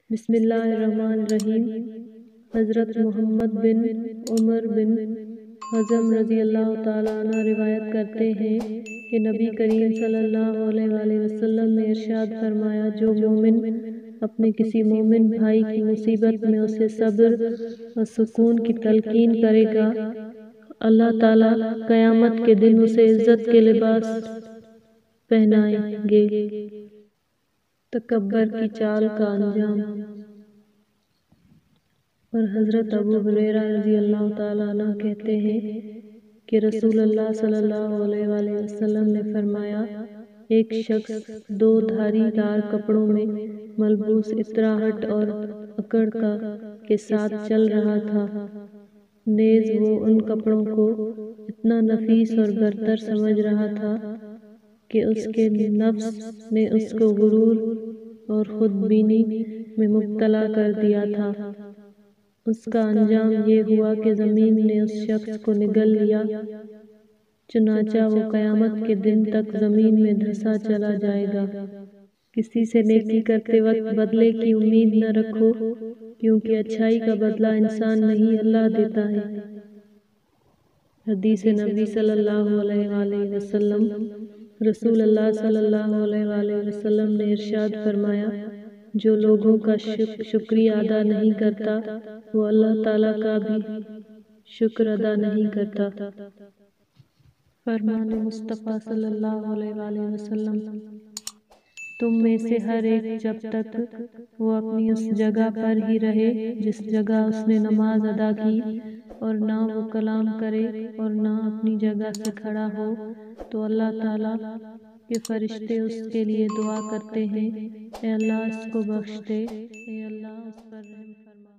بسم اللہ الرحمن الرحیم۔ حضرت محمد بن عمر بن حزم رضی اللہ تعالیٰ عنہ روایت کرتے ہیں کہ نبی کریم صلی اللہ علیہ وآلہ وسلم نے ارشاد فرمایا، جو مومن اپنے کسی مومن بھائی کی مصیبت میں اسے صبر و سکون کی تلقین کرے گا، اللہ تعالیٰ قیامت کے دن اسے عزت کے لباس پہنائیں گے۔ تکبر کی چال کا انجام۔ اور حضرت ابو ہریرہ رضی اللہ تعالیٰ عنہ کہتے ہیں کہ رسول اللہ صلی اللہ علیہ وآلہ وسلم نے فرمایا، ایک شخص دو دھاری دار کپڑوں میں ملبوس اطراحٹ اور اکڑ کے ساتھ چل رہا تھا، نیز وہ ان کپڑوں کو اتنا نفیس اور برتر سمجھ رہا تھا کہ اس کے نفس نے اس کو غرور اور خود بینی میں مبتلا کر دیا تھا۔ اس کا انجام یہ ہوا کہ زمین نے اس شخص کو نگل لیا، چنانچہ وہ قیامت کے دن تک زمین میں دھنسا چلا جائے گا۔ کسی سے نیکی کرتے وقت بدلے کی امید نہ رکھو، کیونکہ اچھائی کا بدلہ انسان نہیں اللہ دیتا ہے۔ حدیث نبی صلی اللہ علیہ وآلہ وسلم۔ رسول اللہ صلی اللہ علیہ وآلہ وسلم نے ارشاد فرمایا، جو لوگوں کا شکریہ ادا نہیں کرتا، وہ اللہ تعالیٰ کا بھی شکر ادا نہیں کرتا۔ فرمان مصطفیٰ صلی اللہ علیہ وآلہ وسلم۔ تم میں سے ہر ایک جب تک وہ اپنی اس جگہ پر ہی رہے جس جگہ اس نے نماز ادا کی، اور نہ وہ کلام کرے اور نہ اپنی جگہ سے کھڑا ہو، تو اللہ تعالیٰ کے فرشتے اس کے لیے دعا کرتے ہیں، اے اللہ اس کو بخش دے، اے اللہ اس پر رحم فرما۔